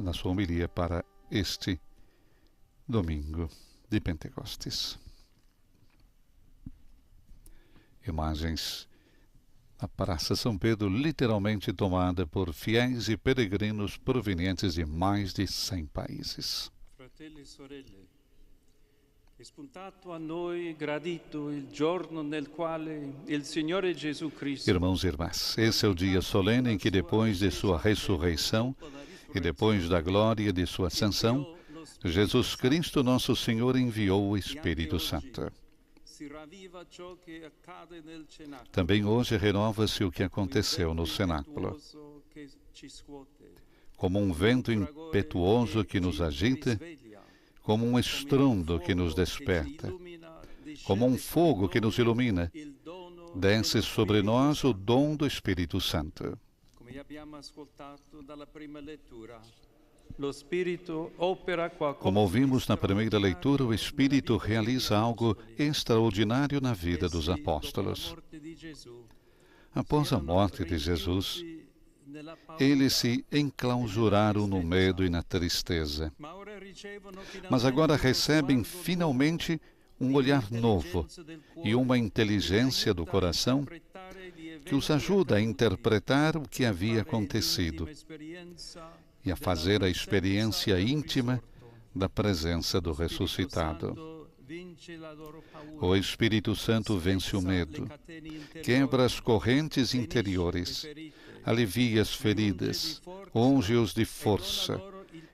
na sua homilia para este domingo de Pentecostes. Imagens na Praça São Pedro, literalmente tomada por fiéis e peregrinos provenientes de mais de 100 países. Fratelli e sorelle, è spuntato a noi gradito il giorno nel quale il Signore Gesù Cristo. Irmãos e irmãs, esse é o dia solene em que, depois de sua ressurreição e depois da glória de sua ascensão, Jesus Cristo, nosso Senhor, enviou o Espírito Santo. Também hoje renova-se o que aconteceu no cenáculo. Como um vento impetuoso que nos agita, como um estrondo que nos desperta, como um fogo que nos ilumina, desce sobre nós o dom do Espírito Santo. Como ouvimos na primeira leitura, o Espírito realiza algo extraordinário na vida dos apóstolos. Após a morte de Jesus, eles se enclausuraram no medo e na tristeza. Mas agora recebem finalmente um olhar novo e uma inteligência do coração que os ajuda a interpretar o que havia acontecido e a fazer a experiência íntima da presença do ressuscitado. O Espírito Santo vence o medo, quebra as correntes interiores, alivia as feridas, unge-os de força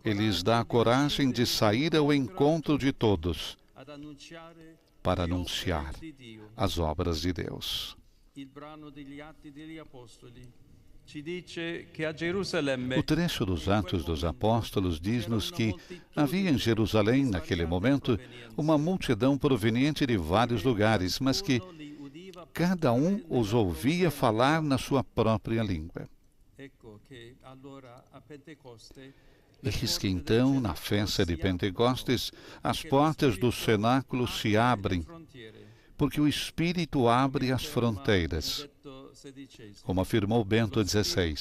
e lhes dá a coragem de sair ao encontro de todos para anunciar as obras de Deus. O trecho dos Atos dos Apóstolos diz-nos que havia em Jerusalém, naquele momento, uma multidão proveniente de vários lugares, mas que cada um os ouvia falar na sua própria língua. Eis que então, na festa de Pentecostes, as portas do cenáculo se abrem, porque o Espírito abre as fronteiras. Como afirmou Bento XVI,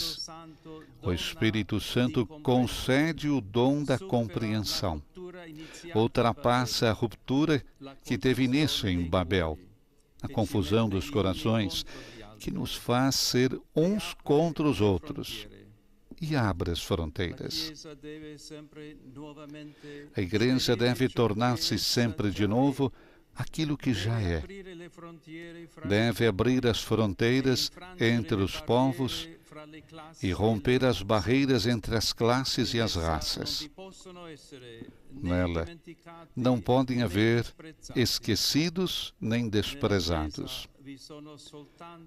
o Espírito Santo concede o dom da compreensão, ultrapassa a ruptura que teve início em Babel, a confusão dos corações, que nos faz ser uns contra os outros, e abre as fronteiras. A Igreja deve tornar-se sempre de novo aquilo que já é. Deve abrir as fronteiras entre os povos e romper as barreiras entre as classes e as raças. Nela não podem haver esquecidos nem desprezados.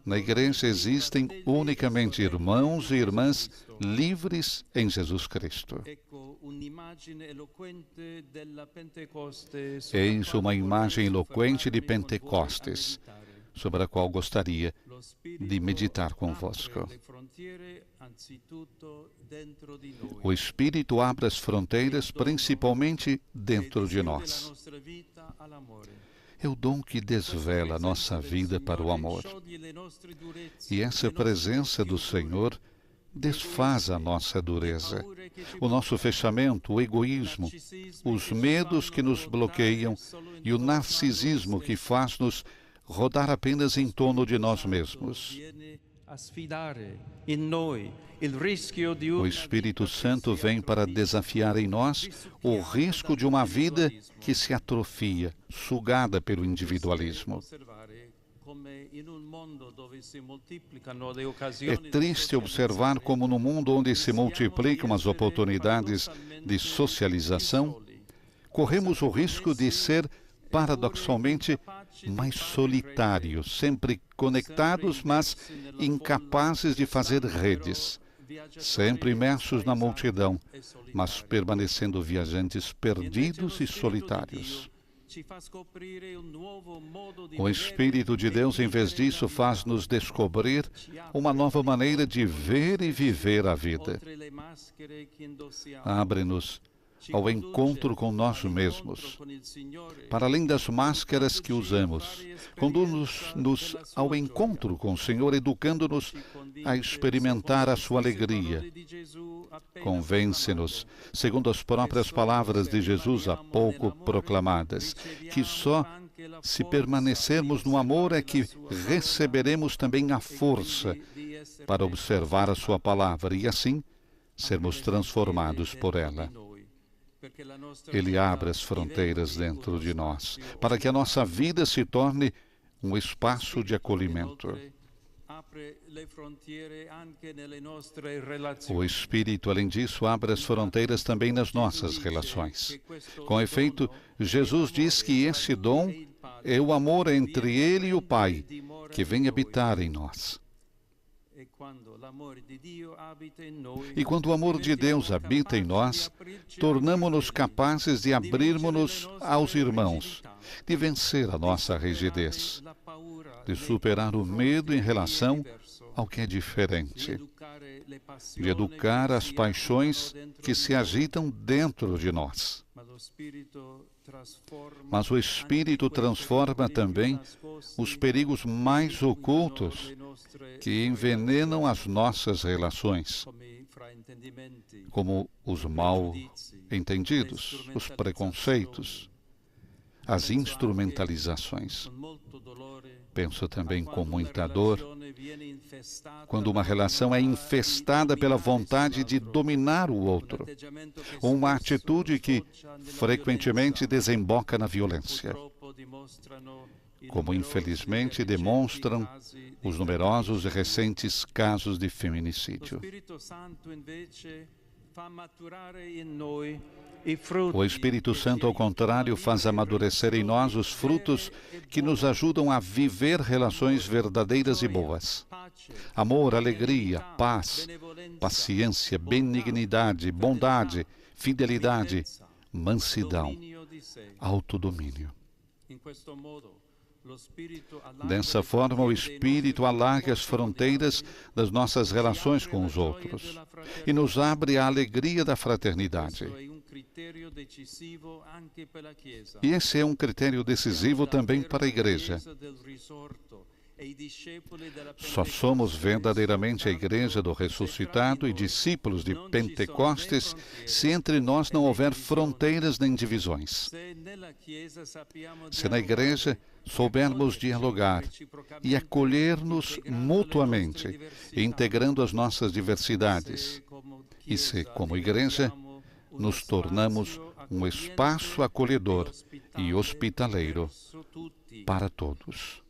Na Igreja existem unicamente irmãos e irmãs livres em Jesus Cristo. Eis uma imagem eloquente de Pentecostes, sobre a qual gostaria de meditar convosco. O Espírito abre as fronteiras principalmente dentro de nós. É o dom que desvela a nossa vida para o amor. E essa presença do Senhor desfaz a nossa dureza, o nosso fechamento, o egoísmo, os medos que nos bloqueiam e o narcisismo que faz-nos rodar apenas em torno de nós mesmos. O Espírito Santo vem para desafiar em nós o risco de uma vida que se atrofia, sugada pelo individualismo. É triste observar como no mundo onde se multiplicam as oportunidades de socialização, corremos o risco de ser paradoxalmente mais solitários, sempre conectados, mas incapazes de fazer redes, sempre imersos na multidão, mas permanecendo viajantes perdidos e solitários. O Espírito de Deus, em vez disso, faz-nos descobrir uma nova maneira de ver e viver a vida. Abre-nos ao encontro com nós mesmos. Para além das máscaras que usamos, conduz-nos ao encontro com o Senhor, educando-nos a experimentar a sua alegria. Convence-nos, segundo as próprias palavras de Jesus há pouco proclamadas, que só se permanecermos no amor é que receberemos também a força para observar a sua palavra e assim sermos transformados por ela. Ele abre as fronteiras dentro de nós, para que a nossa vida se torne um espaço de acolhimento. O Espírito, além disso, abre as fronteiras também nas nossas relações. Com efeito, Jesus diz que esse dom é o amor entre Ele e o Pai, que vem habitar em nós. E quando o amor de Deus habita em nós, tornamo-nos capazes de abrirmos-nos aos irmãos, de vencer a nossa rigidez, de superar o medo em relação ao que é diferente, de educar as paixões que se agitam dentro de nós. Mas o Espírito transforma também os perigos mais ocultos que envenenam as nossas relações, como os mal-entendidos, os preconceitos, as instrumentalizações. Penso também com muita dor quando uma relação é infestada pela vontade de dominar o outro, ou uma atitude que frequentemente desemboca na violência, como infelizmente demonstram os numerosos e recentes casos de feminicídio. O Espírito Santo, ao contrário, faz amadurecer em nós os frutos que nos ajudam a viver relações verdadeiras e boas. Amor, alegria, paz, paciência, benignidade, bondade, fidelidade, mansidão, autodomínio. Dessa forma, o Espírito alarga as fronteiras das nossas relações com os outros e nos abre a alegria da fraternidade. E esse é um critério decisivo também para a Igreja. Só somos verdadeiramente a Igreja do ressuscitado e discípulos de Pentecostes se entre nós não houver fronteiras nem divisões. Se na Igreja soubermos dialogar e acolher-nos mutuamente, integrando as nossas diversidades, e se, como Igreja, nos tornamos um espaço acolhedor e hospitaleiro para todos.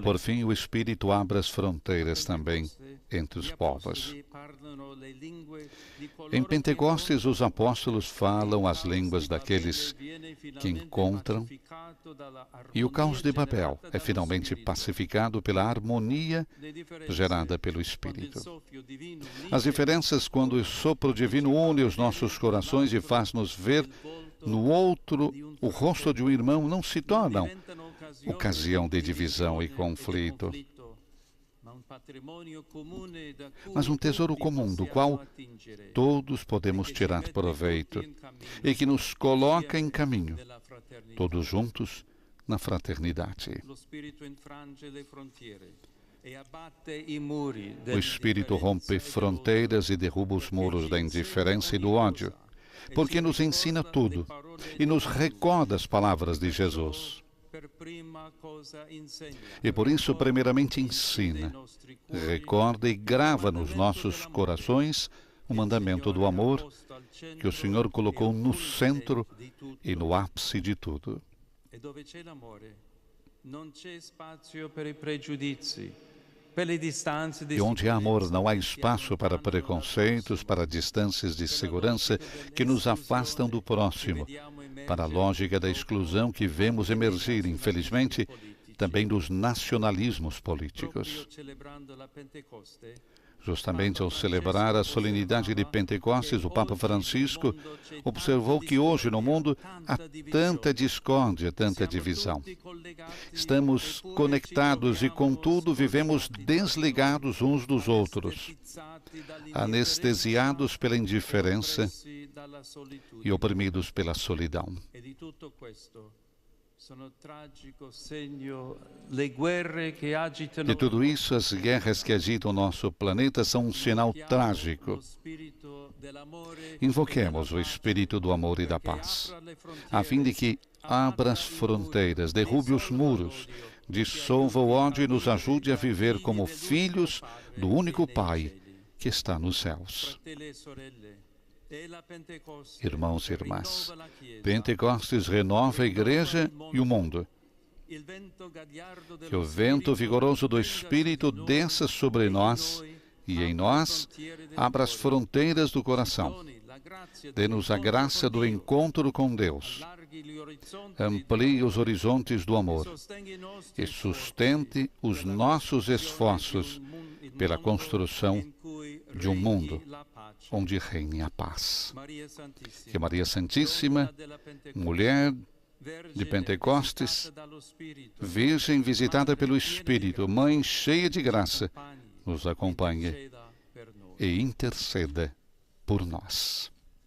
Por fim, o Espírito abre as fronteiras também entre os povos. Em Pentecostes, os apóstolos falam as línguas daqueles que encontram, e o caos de Babel é finalmente pacificado pela harmonia gerada pelo Espírito. As diferenças, quando o sopro divino une os nossos corações e faz-nos ver no outro o rosto de um irmão, não se tornam ocasião de divisão e conflito, mas um tesouro comum do qual todos podemos tirar proveito e que nos coloca em caminho, todos juntos na fraternidade. O Espírito rompe fronteiras e derruba os muros da indiferença e do ódio, porque nos ensina tudo e nos recorda as palavras de Jesus. E por isso, primeiramente, ensina, recorda e grava nos nossos corações o mandamento do amor que o Senhor colocou no centro e no ápice de tudo. E onde há amor, não há espaço para preconceitos, para distâncias de segurança que nos afastam do próximo, para a lógica da exclusão que vemos emergir, infelizmente, também dos nacionalismos políticos. Justamente ao celebrar a solenidade de Pentecostes, o Papa Francisco observou que hoje no mundo há tanta discórdia, tanta divisão. Estamos conectados e, contudo, vivemos desligados uns dos outros, anestesiados pela indiferença e oprimidos pela solidão. De tudo isso, as guerras que agitam o nosso planeta são um sinal trágico. Invoquemos o Espírito do amor e da paz, a fim de que abra as fronteiras, derrube os muros, dissolva o ódio e nos ajude a viver como filhos do único Pai que está nos céus. Irmãos e irmãs, Pentecostes renova a Igreja e o mundo. Que o vento vigoroso do Espírito desça sobre nós e em nós abra as fronteiras do coração. Dê-nos a graça do encontro com Deus. Amplie os horizontes do amor e sustente os nossos esforços pela construção de um mundo onde reine a paz. Que Maria Santíssima, mulher de Pentecostes, Virgem visitada pelo Espírito, Mãe cheia de graça, nos acompanhe e interceda por nós.